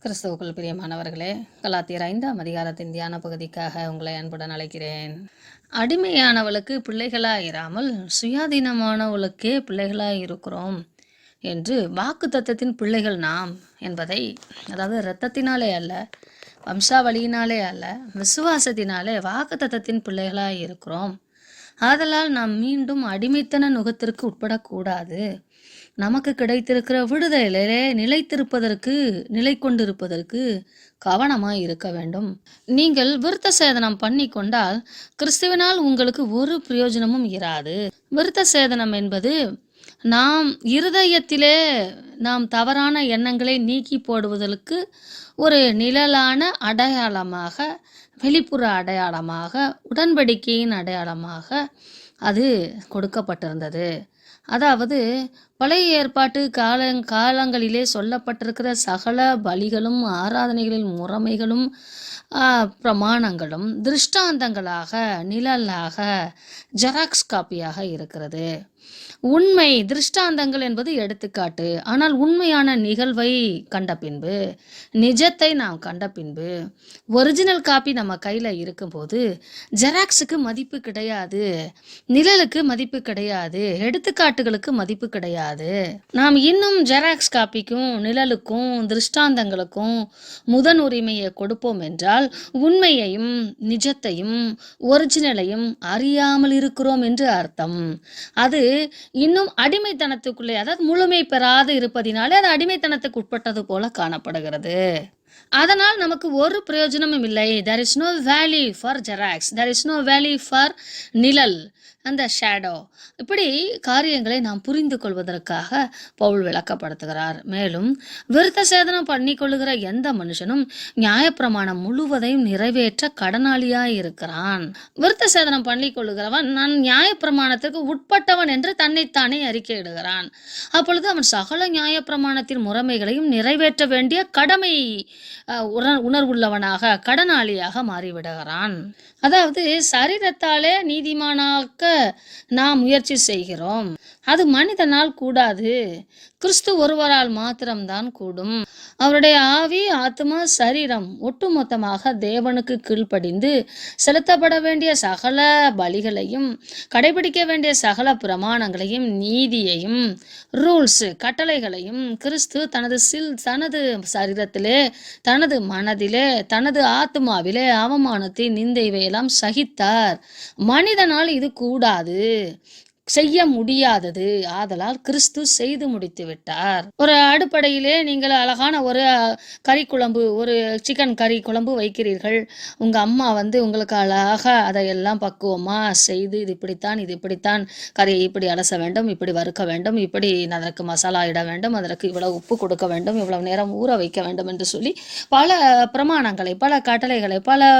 கிறிஸ்துவுக்குள் பிரியமானவர்களே, கலாத்தியர் 5ஆம் அதிகாரத்தின் தியான பகுதிக்காக உங்களை அன்புடன் அழைக்கிறேன். அடிமையானவளுக்கு பிள்ளைகளாயிராமல் சுயாதீனமானவளுக்கே பிள்ளைகளாயிருக்கிறோம் என்று வாக்குத்தத்தத்தின் பிள்ளைகள் நாம் என்பதை, அதாவது இரத்தத்தினாலே அல்ல, வம்சாவளியினாலே அல்ல, விசுவாசத்தினாலே வாக்குத்தத்தத்தின் பிள்ளைகளாய் இருக்கிறோம். ஆதலால் நாம் மீண்டும் அடிமைத்தன நுகத்திற்கு உட்படக்கூடாது. நமக்கு கிடைத்திருக்கிற விடுதலையிலே நிலை கொண்டிருப்பதற்கு கவனமாய் இருக்க வேண்டும். நீங்கள் விருத்த சேதனம் பண்ணி கொண்டால் கிறிஸ்துவினால் உங்களுக்கு ஒரு பிரயோஜனமும் இராது. விருத்த சேதனம் என்பது நாம் இருதயத்திலே நாம் தவறான எண்ணங்களை நீக்கி போடுவதற்கு ஒரு நிழலான அடையாளமாக, வெளிப்புற அடையாளமாக, உடன்படிக்கையின் அடையாளமாக அது கொடுக்கப்பட்டிருந்தது. அதாவது பழைய ஏற்பாட்டு காலங்களிலே சொல்லப்பட்டிருக்கிற சகல பலிகளும், ஆராதனைகளின் முறைமைகளும், பிரமாணங்களும் திருஷ்டாந்தங்களாக, நிழலாக, ஜெராக்ஸ் காப்பியாக இருக்கிறது. உண்மை திருஷ்டாந்தங்கள் என்பது எடுத்துக்காட்டு. ஆனால் உண்மையான நிகழ்வை கண்ட பின்பு, நிஜத்தை நாம் கண்ட பின்பு, ஒரிஜினல் காப்பி நம்ம கையில் இருக்கும்போது ஜெராக்ஸுக்கு மதிப்பு கிடையாது, நிழலுக்கு மதிப்பு கிடையாது, எடுத்துக்காட்டுகளுக்கு மதிப்பு கிடையாது. நாம் இன்னும் ஜெராக்ஸ் காப்பிக்கும் நிழலுக்கும் திருஷ்டாந்தங்களுக்கும் முதன் உரிமையை கொடுப்போம் என்றால் உண்மையையும் நிஜத்தையும் ஒரிஜினலையும் அறியாமல் இருக்கிறோம் என்று அர்த்தம். அது இன்னும் அடிமைத்தனத்துக்குள்ளே, அதாவது முழுமை பெறாது இருப்பதினாலே அது அடிமைத்தனத்துக்கு உட்பட்டது போல காணப்படுகிறது. அதனால் நமக்கு ஒரு பிரயோஜனமும் இல்லை. there is no value for xerox, there is no value for நிழல், அந்த ஷேடோ. இப்படி காரியங்களை நாம் புரிந்து கொள்வதற்காக பவுல் விளக்கப்படுத்துகிறார். மேலும் விருத்த சேதனம் பண்ணி கொள்ளுகிற எந்த மனுஷனும் நியாயப்பிரமாணம் முழுவதையும் நிறைவேற்ற கடனாளியாய் இருக்கிறான். விருத்த சேதனம் பண்ணி கொள்ளுகிறவன் நான் நியாயப்பிரமாணத்திற்கு உட்பட்டவன் என்று தன்னைத்தானே அறிக்கையிடுகிறான். அப்பொழுது அவன் சகல நியாயப்பிரமாணத்தின் முறைமைகளையும் நிறைவேற்ற வேண்டிய கடமை உணர்வுள்ளவனாக, கடனாளியாக மாறிவிடுகிறான். அதாவது சரீரத்தாலே நீதிமானாக்க நாம் முயற்சி செய்கிறோம். அது மனிதனால் கூடாது. கிறிஸ்து ஒருவரால் மாத்திரம்தான் கூடும். அவருடைய ஆவி, ஆத்மா, சரீரம் ஒட்டுமொத்தமாக தேவனுக்கு கீழ்ப்படிந்து செலுத்தப்பட வேண்டிய சகல பலிகளையும், கடைபிடிக்க வேண்டிய சகல பிரமாணங்களையும், நீதியையும், ரூல்ஸ், கட்டளைகளையும் கிறிஸ்து தனது சரீரத்திலே, தனது மனதிலே, தனது ஆத்மாவிலே அவமானத்தை, நிந்தைவையெல்லாம் சகித்தார். மனிதனால் இது கூடாது, செய்ய முடியாதது. ஆதலால் கிறிஸ்து செய்து முடித்து விட்டார். ஒரு அடுப்படையிலே நீங்கள் அழகான ஒரு கறி குழம்பு, ஒரு சிக்கன் கறி குழம்பு வைக்கிறீர்கள். உங்கள் அம்மா உங்களுக்கு அழகாக அதையெல்லாம் பக்குவமாக செய்து, இது இப்படித்தான் கறியை இப்படி அலச வேண்டும், இப்படி வறுக்க வேண்டும், இப்படி அதற்கு மசாலா இட வேண்டும், அதற்கு இவ்வளவு உப்பு கொடுக்க வேண்டும், இவ்வளவு நேரம் ஊற வைக்க வேண்டும் என்று சொல்லி பல பிரமாணங்களை, பல கட்டளைகளை, பல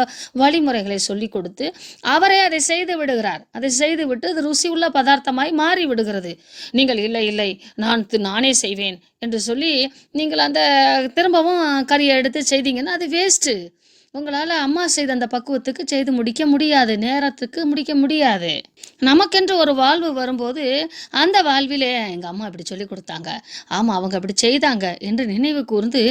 வழிமுறைகளை சொல்லி கொடுத்து அவரே அதை செய்து விடுகிறார். அதை செய்துவிட்டு அது ருசி உள்ள பதார்த்தமாய் மாறி விடுகிறது. நீங்கள் இல்லை நானே செய்வேன் என்று சொல்லி நீங்கள் அந்த திரும்பவும் கறியை எடுத்து செய்தீங்கன்னா அது வேஸ்ட்டு. உங்களால் அம்மா செய்த அந்த பக்குவத்துக்கு செய்து முடிக்க முடியாது, நேரத்துக்கு முடிக்க முடியாது. நமக்கென்று ஒரு வாழ்வு வரும்போது அந்த வாழ்விலே எங்கள் அம்மா இப்படி சொல்லி கொடுத்தாங்க, ஆமாம் அவங்க அப்படி செய்தாங்க என்று நினைவு கூர்ந்து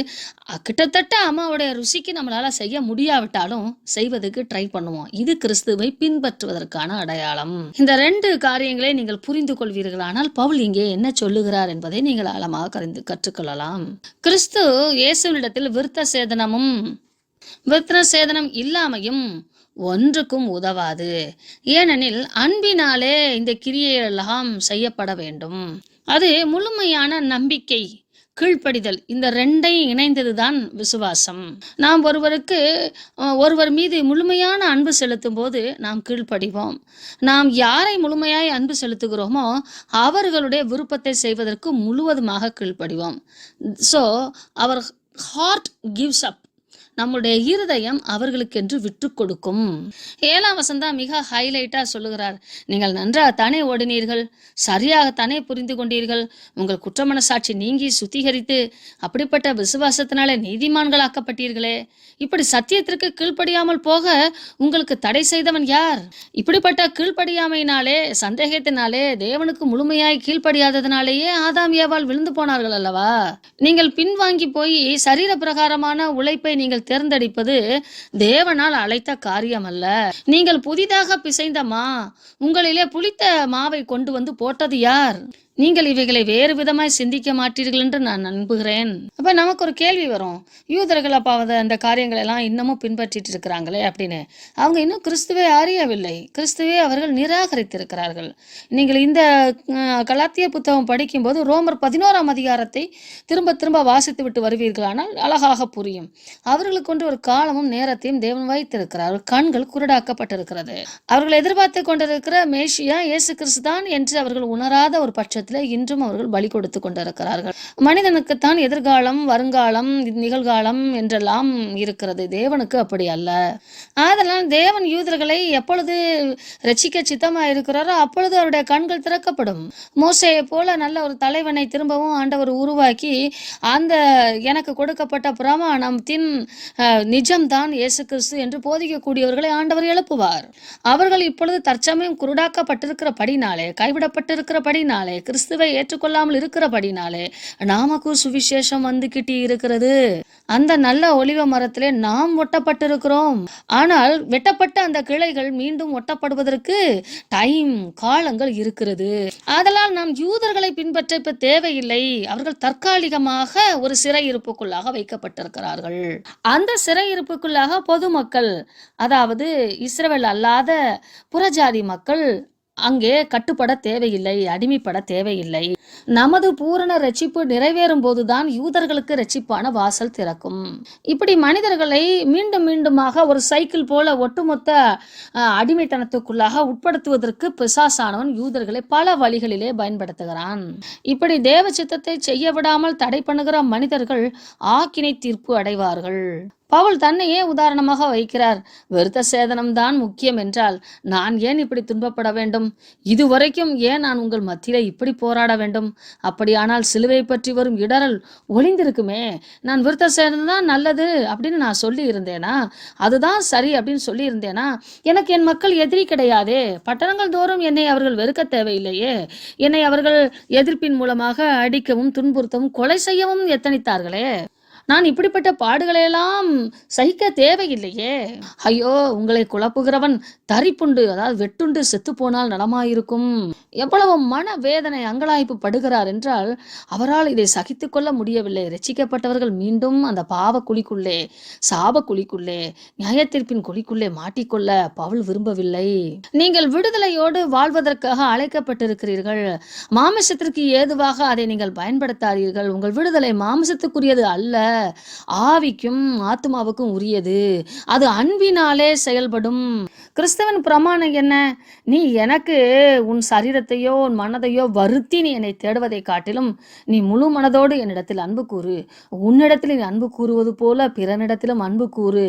கிட்டத்தட்ட அம்மாவுடைய ருசிக்கு நம்மளால் செய்ய முடியாவிட்டாலும் செய்வதற்கு ட்ரை பண்ணுவோம். இது கிறிஸ்துவை பின்பற்றுவதற்கான அடையாளம். இந்த ரெண்டு காரியங்களை நீங்கள் புரிந்து கொள்வீர்களானால் பவுல் இங்கே என்ன சொல்லுகிறார் என்பதை நீங்கள் ஆழமாக கற்றுக்கொள்ளலாம். கிறிஸ்து இயேசுவினிடத்தில் விருத்த சேதனம் இல்லாமையும் ஒன்றுக்கும் உதவாது. ஏனெனில் அன்பினாலே இந்த கிரியையெல்லாம் செய்யப்பட வேண்டும். அது முழுமையான நம்பிக்கை, கீழ்ப்படிதல், இந்த ரெண்டையும் இணைந்ததுதான் விசுவாசம். நாம் ஒருவர் மீது முழுமையான அன்பு செலுத்தும் போது நாம் கீழ்ப்படிவோம். நாம் யாரை முழுமையாய் அன்பு செலுத்துகிறோமோ அவர்களுடைய விருப்பத்தை செய்வதற்கு முழுவதுமாக கீழ்ப்படிவோம். ஸோ அவர் ஹார்ட் கிவ்ஸ் அப். நம்முடைய இருதயம் அவர்களுக்கென்று விட்டு கொடுக்கும். 7ஆம் வசனம் மிக ஹைலைட்டா சொல்லுகிறார். நீங்கள் நன்றாகத்தானே ஓடினீர்கள், சரியாகத்தானே புரிந்து கொண்டீர்கள், உங்கள் குற்றமனசாட்சி நீங்கி சுத்திகரித்து அப்படிப்பட்ட விசுவாசத்தினாலே நீதிமான்களாக்கப்பட்டீர்களே. இப்படி சத்தியத்திற்கு கீழ்ப்படியாமல் போக உங்களுக்கு தடை செய்தவன் யார்? இப்படிப்பட்ட கீழ்ப்படியாமையினாலே, சந்தேகத்தினாலே, தேவனுக்கு முழுமையாய் கீழ்ப்படியாததினாலேயே ஆதாம் ஏவாள் விழுந்து போனார்கள் அல்லவா? நீங்கள் பின்வாங்கி போய் சரீர பிரகாரமான உழைப்பை நீங்கள் தேர்ந்தெடுப்பது தேவனால் அழைத்த காரியம் அல்ல. நீங்கள் புதிதாக பிசைந்த உங்களிலே புளித்த மாவை கொண்டு வந்து போட்டது யார்? நீங்கள் இவைகளை வேறு விதமாய் சிந்திக்க மாட்டீர்கள் என்று நான் நம்புகிறேன். அப்ப நமக்கு ஒரு கேள்வி வரும், யூதர்கள் அப்பாவது அந்த காரியங்களை எல்லாம் இன்னமும் பின்பற்றிட்டு இருக்கிறாங்களே அப்படின்னு. அவங்க இன்னும் கிறிஸ்துவை அறியவில்லை, கிறிஸ்துவை அவர்கள் நிராகரித்திருக்கிறார்கள். நீங்கள் இந்த கலாத்திய புத்தகம் படிக்கும்போது ரோமர் 11ஆம் அதிகாரத்தை திரும்ப திரும்ப வாசித்து விட்டு வருவீர்களானால் அழகாக புரியும். அவர்களுக்கு கொண்டு ஒரு காலமும் நேரத்தையும் தேவன் வைத்திருக்கிறார். கண்கள் குருடாக்கப்பட்டிருக்கிறது. அவர்கள் எதிர்பார்த்து கொண்டிருக்கிற மேசியா இயேசு கிறிஸ்து தான் என்று அவர்கள் உணராத ஒரு பட்சத்தில் இன்றும் அவர்கள் பலி கொடுத்து கொண்டிருக்கிறார்கள். மனிதனுக்குத்தான் எதிர்காலம், வருங்காலம், நிகழ்காலம் என்றெல்லாம் இருக்கிறது. தேவனுக்கு அப்படி அல்ல. அதனால் தேவன் யூதர்களை எப்பொழுது ரட்சிக்க சித்தமாக இருக்கிறாரோ அப்பொழுது அவருடைய கண்கள் திறக்கப்படும். மோசேயை போல நல்ல ஒரு தலைவனை திரும்பவும் ஆண்டவர் உருவாக்கி அந்த எனக்கு கொடுக்கப்பட்ட பிரமாணத்தின் நிஜம்தான் இயேசு கிறிஸ்து என்று போதிக்கக்கூடியவர்களை ஆண்டவர் எழுப்புவார். அவர்கள் இப்பொழுது தற்சமயம் குருடாக்கப்பட்டிருக்கிறபடினாலே, கைவிடப்பட்டிருக்கிறபடினாலே, கிறிஸ்துவை ஏற்றுக்கொள்ளாமல் இருக்கிறபடினாலே நாமக்கு சுவிசேஷம் வந்துகிட்டு இருக்கிறது. அந்த நல்ல ஒலிவ மரத்திலே நாம் ஒட்டப்பட்டிருக்கிறோம். ஆனால் வெட்டப்பட்ட அந்த கிளைகள் மீண்டும் ஒட்டப்படுவதற்கு டைம், காலங்கள் இருக்கிறது. அதனால் நாம் யூதர்களை பின்பற்ற இப்ப தேவையில்லை. அவர்கள் தற்காலிகமாக ஒரு சிறையிருப்புக்குள்ளாக வைக்கப்பட்டிருக்கிறார்கள். அந்த சிறையிருப்புக்குள்ளாக பொதுமக்கள், அதாவது இஸ்ரவேல் அல்லாத புறஜாதி மக்கள் அங்கே கட்டுப்பட தேவையில்லை, அடிமைப்பட தேவையில்லை. நமது பூரண ரட்சிப்பு நிறைவேறும் போதுதான் யூதர்களுக்கு ரட்சிப்பான வாசல் திறக்கும். இப்படி மனிதர்களை மீண்டும் மீண்டுமாக ஒரு சைக்கிள் போல ஒட்டுமொத்த அடிமைத்தனத்துக்குள்ளாக உட்படுத்துவதற்கு பிசாசானவன் யூதர்களை பல வழிகளிலே பயன்படுத்துகிறான். இப்படி தேவ சித்தத்தை செய்ய விடாமல் தடை பண்ணுகிற மனிதர்கள் ஆக்கினை தீர்ப்பு அடைவார்கள். பவுல் தன்னையே உதாரணமாக வைக்கிறார். விருத்த சேதனம் தான் முக்கியம் என்றால் நான் ஏன் இப்படி துன்பப்பட வேண்டும்? இதுவரைக்கும் ஏன் நான் உங்கள் மத்தியிலே இப்படி போராட வேண்டும்? அப்படியானால் சிலுவை பற்றி வரும் இடரல் ஒளிந்திருக்குமே. நான் விருத்த சேதனம் தான் நல்லது அப்படின்னு நான் சொல்லி இருந்தேனா, அதுதான் சரி அப்படின்னு சொல்லி இருந்தேனா, எனக்கு என் மக்கள் எதிரி கிடையாதே. பட்டணங்கள் தோறும் என்னை அவர்கள் வெறுக்க தேவையில்லையே. என்னை அவர்கள் எதிர்ப்பின் மூலமாக அடிக்கவும் துன்புறுத்தவும் கொலை செய்யவும் எத்தனித்தார்களே. நான் இப்படிப்பட்ட பாடுகளையெல்லாம் சகிக்க தேவையில்லையே. ஐயோ, உங்களை குழப்புகிறவன் தரிப்புண்டு, அதாவது வெட்டுண்டு செத்து போனால் நலமாயிருக்கும். எவ்வளவு மன வேதனை அங்கலாய்ப்பு படுகிறார் என்றால் அவரால் இதை சகித்து கொள்ள முடியவில்லை. ரட்சிக்கப்பட்டவர்கள் மீண்டும் அந்த பாவ குழிக்குள்ளே, சாப குழிக்குள்ளே, நியாயத்தீர்ப்பின் குழிக்குள்ளே மாட்டிக்கொள்ள பவுல் விரும்பவில்லை. நீங்கள் விடுதலையோடு வாழ்வதற்காக அழைக்கப்பட்டிருக்கிறீர்கள். மாமிசத்திற்கு ஏதுவாக அதை நீங்கள் பயன்படுத்தாதீர்கள். உங்கள் விடுதலை மாமிசத்துக்குரியது அல்ல, ஆவிக்கும் ஆத்மாவுக்கும் உரியது. அது அன்பினாலே செயல்படும். கிறிஸ்தவன் பிரமாணம் என்ன? நீ எனக்கு உன் சரீரத்தையோ உன் மனதையோ வருத்தி நீ என்னை தேடுவதை காட்டிலும் நீ முழு மனதோடு என்னிடத்தில் அன்பு கூறு. உன்னிடத்தில் நீ அன்பு கூறுவது போல பிறனிடத்திலும் அன்பு கூறு.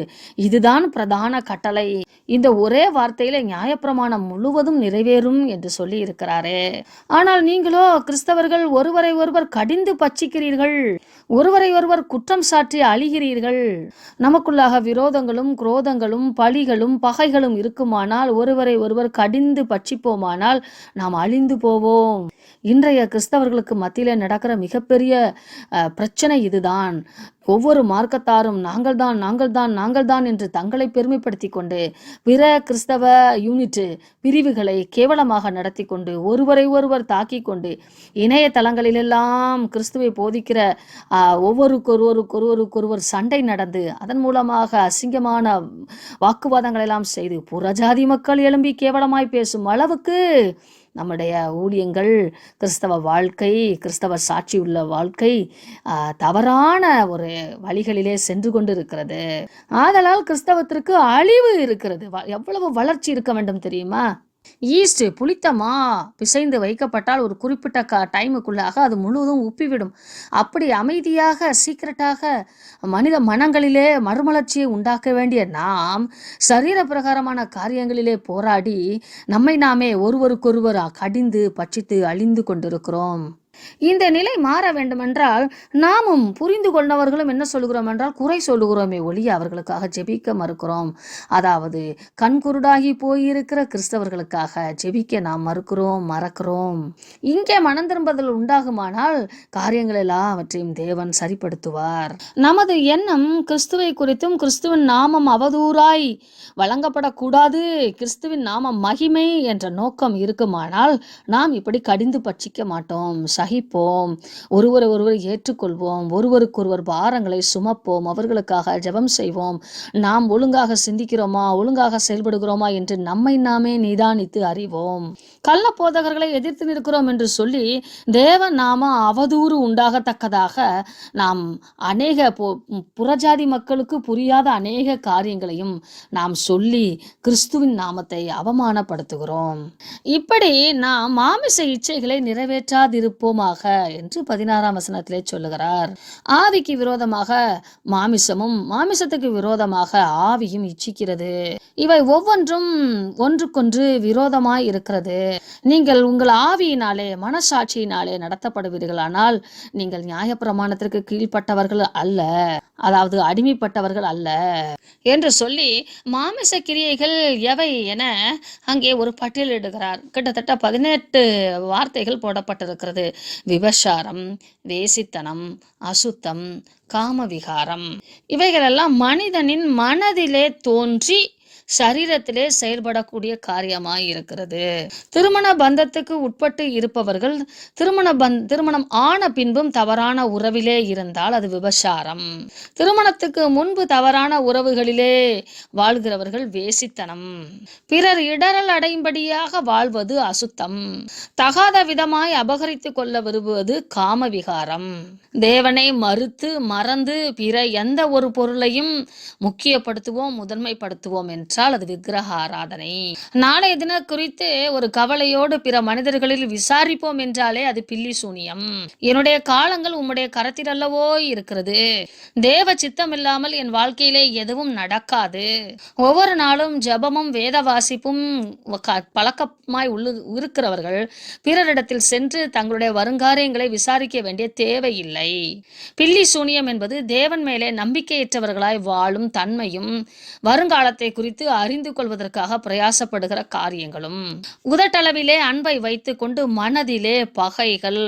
இதுதான் பிரதான கட்டளை. இந்த ஒரே வார்த்தையில நியாயப்பிரமாணம் முழுவதும் நிறைவேறும் என்று சொல்லி இருக்கிறாரே. ஆனால் நீங்களோ கிறிஸ்தவர்கள் ஒருவரை ஒருவர் கடிந்து பட்சிக்கிறீர்கள், ஒருவரை ஒருவர் குற்றம் சாற்றி அழிகிறீர்கள். நமக்குள்ளாக விரோதங்களும் குரோதங்களும் பழிகளும் பகைகளும் இருக்குமானால், ஒருவரை ஒருவர் கடிந்து பட்சிப்போமானால் நாம் அழிந்து போவோம். இன்றைய கிறிஸ்தவர்களுக்கு மத்தியிலே நடக்கிற மிகப்பெரிய பிரச்சனை இதுதான். ஒவ்வொரு மார்க்கத்தாரும் நாங்கள்தான் என்று தங்களை பெருமைப்படுத்தி கொண்டு பிற கிறிஸ்தவ யூனிட் பிரிவுகளை கேவலமாக நடத்தி கொண்டு ஒருவரை ஒருவர் தாக்கி கொண்டு இணையதளங்களிலெல்லாம் கிறிஸ்துவை போதிக்கிற ஒவ்வொருவருக்கொருவர் சண்டை நடந்து அதன் மூலமாக அசிங்கமான வாக்குவாதங்கள் எல்லாம் செய்து புறஜாதி மக்கள் எழும்பி கேவலமாய் பேசும் அளவுக்கு நம்முடைய ஊழியங்கள், கிறிஸ்தவ வாழ்க்கை, கிறிஸ்தவ சாட்சி உள்ள வாழ்க்கை தவறான ஒரு வழிகளிலே சென்று கொண்டு இருக்கிறது. ஆதலால் கிறிஸ்தவத்திற்கு அழிவு இருக்கிறது. எவ்வளவு வளர்ச்சி இருக்க வேண்டும் தெரியுமா? ஈஸ்ட் புளித்த மா பிசைந்து வைக்கப்பட்டால் ஒரு குறிப்பிட்ட டைமுக்குள்ளாக அது முழுவதும் உப்பிவிடும். அப்படி அமைதியாக சீக்கிரட்டாக மனித மனங்களிலே மறுமலர்ச்சியை உண்டாக்க வேண்டிய நாம் சரீர பிரகாரமான காரியங்களிலே போராடி நம்மை நாமே ஒருவருக்கொருவர் கடிந்து பட்சித்து அழிந்து கொண்டிருக்கிறோம். இந்த நிலை மாற வேண்டுமென்றால் நாமும் புரிந்து கொண்டவர்களும் என்ன சொல்லுகிறோம் என்றால் குறை சொல்லுகிறோமே ஒழிய அவர்களுக்காக ஜெபிக்க மறுக்கிறோம். அதாவது கண்குருடாகி போயிருக்கிற கிறிஸ்தவர்களுக்காக ஜெபிக்க நாம் மறக்கிறோம். இங்கே மனம் திரும்புதல் உண்டாகுமானால் காரியங்கள் எல்லாவற்றையும் தேவன் சரிப்படுத்துவார். நமது எண்ணம் கிறிஸ்துவை குறித்தும் கிறிஸ்துவின் நாமம் அவதூறாய் வழங்கப்படக்கூடாது, கிறிஸ்துவின் நாமம் மகிமை என்ற நோக்கம் இருக்குமானால் நாம் இப்படி கடிந்து பட்சிக்க மாட்டோம், சகிப்போம், ஒருவரை ஏற்றுக்கொள்வோம், ஒருவருக்கொருவர் பாரங்களை சுமப்போம், அவர்களுக்காக ஜெபம் செய்வோம். நாம் ஒழுங்காக சிந்திக்கிறோமா, ஒழுங்காக செயல்படுகிறோமா என்று நம்மை நாமே நிதானித்து அறிவோம். கள்ள போதகர்களை எதிர்த்து நிற்கிறோம் என்று சொல்லி தேவ நாம அவதூறு உண்டாகத்தக்கதாக நாம் அநேக புறஜாதி மக்களுக்கு புரியாத அநேக காரியங்களையும் நாம் சொல்லி கிறிஸ்துவின் நாமத்தை அவமானப்படுத்துகிறோம். இப்படி நாம் மாமிச இச்சைகளை நிறைவேற்றாதிருப்போமாக என்று 16ஆம் வசனத்திலே சொல்லுகிறார். ஆவிக்கு விரோதமாக மாமிசமும் மாமிசத்துக்கு விரோதமாக ஆவியும் இச்சிக்கிறது. இவை ஒவ்வொன்றும் ஒன்றுக்கொன்று விரோதமாய் இருக்கிறது. நீங்கள் உங்கள் ஆவியினாலே மனசாட்சியினாலே நடத்தப்படுவீர்களானால் நீங்கள் நியாயப்பிரமாணத்திற்கு கீழ்ப்பட்டவர்கள் அல்ல, அதாவது அடிமைப்பட்டவர்கள் அல்ல என்று சொல்லி மாமிச கிரியைகள் எவை என அங்கே ஒரு பட்டியலிடுகிறார். கிட்டத்தட்ட 18 வார்த்தைகள் போடப்பட்டிருக்கிறது. விபசாரம், வேசித்தனம், அசுத்தம், காமவிகாரம், இவைகளெல்லாம் மனிதனின் மனதிலே தோன்றி சரீரத்திலே செயல்படக்கூடிய காரியமாய் இருக்கிறது. திருமண பந்தத்துக்கு உட்பட்டு இருப்பவர்கள் திருமணம் ஆன பின்பும் தவறான உறவிலே இருந்தால் அது விபசாரம். திருமணத்துக்கு முன்பு தவறான உறவுகளிலே வாழ்கிறவர்கள் வேசித்தனம். பிறர் இடரல் அடையும்படியாக வாழ்வது அசுத்தம். தகாத விதமாய் அபகரித்து கொள்ள விரும்புவது காமவிகாரம். தேவனை மறந்து பிற எந்த ஒரு பொருளையும் முக்கியப்படுத்துவோம், முதன்மைப்படுத்துவோம் என்று அது விக்கிரக ஆராதனை. நாளைய தின குறித்து ஒரு கவலையோடு பிற மனிதர்களில் விசாரிப்போம் என்றாலே அது பில்லி சூனியம். என்னுடைய காலங்கள் உம்முடைய கரத்தில் அல்லவோ இருக்கிறது. தேவ சித்தம் இல்லாமல் என் வாழ்க்கையிலே எதுவும் நடக்காது. ஒவ்வொரு நாளும் ஜபமும் வேத வாசிப்பும் பழக்கமாய் இருக்கிறவர்கள் பிறரிடத்தில் சென்று தங்களுடைய வருங்காரியங்களை விசாரிக்க வேண்டிய தேவையில்லை. பில்லி சூனியம் என்பது தேவன் மேலே நம்பிக்கையற்றவர்களாய் வாழும் தன்மையும் வருங்காலத்தை குறித்து அறிந்து கொள்வதற்காக பிரயாசப்படுகிற காரியங்களும், உதட்டளவிலே அன்பை வைத்துக் கொண்டு மனதிலே பகைகள்,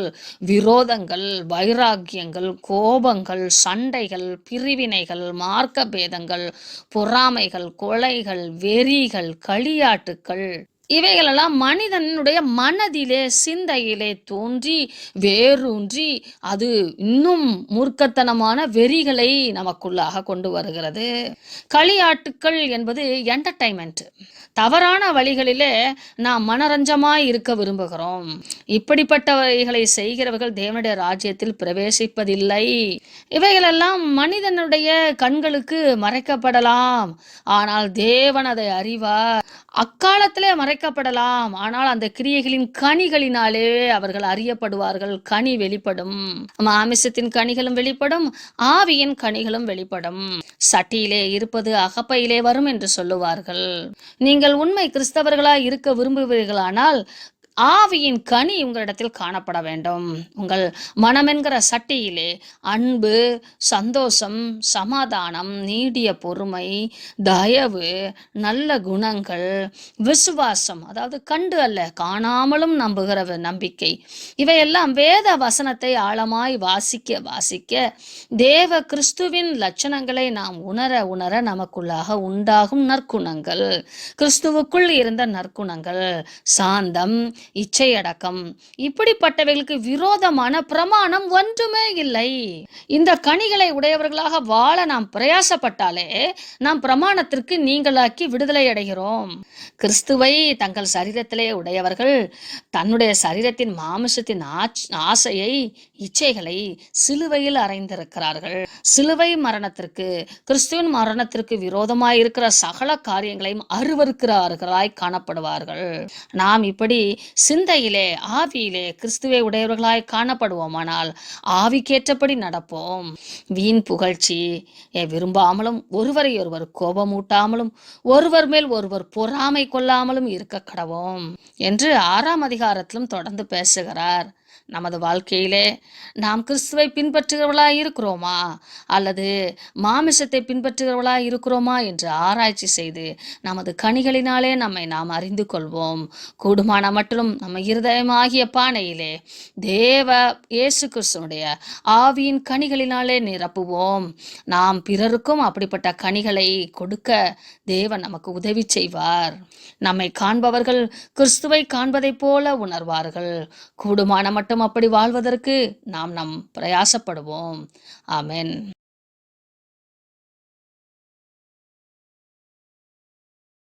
விரோதங்கள், வைராக்கியங்கள், கோபங்கள், சண்டைகள், பிரிவினைகள், மார்க்க பேதங்கள், பொறாமைகள், கொலைகள், வெறிகள், களியாட்டுக்கள், இவைகளெல்லாம் மனிதனுடைய மனதிலே சிந்தையிலே தோன்றி வேரூன்றி அது இன்னும் மூர்க்கத்தனமான வெறிகளை நமக்குள்ளாக கொண்டு வருகிறது. களியாட்டுக்கள் என்பது என்டர்டைன்மெண்ட். தவறான வழிகளிலே நாம் மனரஞ்சமாய் இருக்க விரும்புகிறோம். இப்படிப்பட்டவைகளை செய்கிறவர்கள் தேவனுடைய ராஜ்யத்தில் பிரவேசிப்பதில்லை. இவைகளெல்லாம் மனிதனுடைய கண்களுக்கு மறைக்கப்படலாம், ஆனால் தேவன் அதை அறிவார். அக்காலத்திலே மறைக்கப்படலாம், ஆனால் அந்த கிரியைகளின் கனிகளினாலே அவர்கள் அறியப்படுவார்கள். கனி வெளிப்படும். மாமிசத்தின் கனிகளும் வெளிப்படும், ஆவியின் கனிகளும் வெளிப்படும். சட்டியிலே இருப்பது அகப்பையிலே வரும் என்று சொல்லுவார்கள். நீங்கள் உண்மை கிறிஸ்தவர்களாய் இருக்க விரும்புவீர்களானால் ஆவியின் கனி உங்களிடத்தில் காணப்பட வேண்டும். உங்கள் மனமென்கிற சட்டியிலே அன்பு, சந்தோஷம், சமாதானம், நீடிய பொறுமை, தயவு, நல்ல குணங்கள், விசுவாசம், அதாவது கண்டு அல்ல காணாமலும் நம்புகிற நம்பிக்கை, இவையெல்லாம் வேத வசனத்தை ஆழமாய் வாசிக்க தேவ கிறிஸ்துவின் லட்சணங்களை நாம் உணர நமக்குள்ளாக உண்டாகும் நற்குணங்கள், கிறிஸ்துவுக்குள் இருந்த நற்குணங்கள், சாந்தம், இச்சையடக்கம், இப்படிப்பட்டவைகளுக்கு விரோதமான பிரமாணம் ஒன்றுமே இல்லை. இந்த கனிகளை உடையவர்களாக வாழ நாம் பிரயாசப்பட்டாலே நாம் பிரமாணத்திற்கு நீங்களாக்கி விடுதலை அடைகிறோம். கிறிஸ்துவை தங்கள் சரீரத்திலே உடையவர்கள் தன்னுடைய சரீரத்தின் மாமிசத்தின் ஆசையை, இச்சைகளை சிலுவையில் அறைந்திருக்கிறார்கள். சிலுவை மரணத்திற்கு, கிறிஸ்துவின் மரணத்திற்கு விரோதமாய் இருக்கிற சகல காரியங்களையும் அருவருக்கிறார்களாய் காணப்படுவார்கள். நாம் இப்படி சிந்தையிலே, ஆவியிலே கிறிஸ்துவை உடையவர்களாய் காணப்படுவோமானால் ஆவிக்கேற்றபடி நடப்போம். வீண் புகழ்ச்சி விரும்பாமலும், ஒருவரை ஒருவர் கோபமூட்டாமலும், ஒருவர் மேல் ஒருவர் பொறாமை கொள்ளாமலும் இருக்க கடவோம் என்று 6ஆம் அதிகாரத்திலும் தொடர்ந்து பேசுகிறார். நமது வாழ்க்கையிலே நாம் கிறிஸ்துவை பின்பற்றுகிறவர்களாய் இருக்கிறோமா அல்லது மாமிசத்தை பின்பற்றுகிறவர்களாய் இருக்கிறோமா என்று ஆராய்ச்சி செய்து நமது கனிகளினாலே நம்மை நாம் அறிந்து கொள்வோம். கூடுமான மட்டும் நம்ம இருதயமாகிய பானையிலே தேவ இயேசு கிறிஸ்துனுடைய ஆவியின் கனிகளினாலே நிரப்புவோம். நாம் பிறருக்கும் அப்படிப்பட்ட கனிகளை கொடுக்க தேவன் நமக்கு உதவி செய்வார். நம்மை காண்பவர்கள் கிறிஸ்துவை காண்பதைப் போல உணர்வார்கள். கூடுமான மட்டும் அப்படி வாழ்வதற்கு நாம் பிரயாசப்படுவோம். ஆமென்.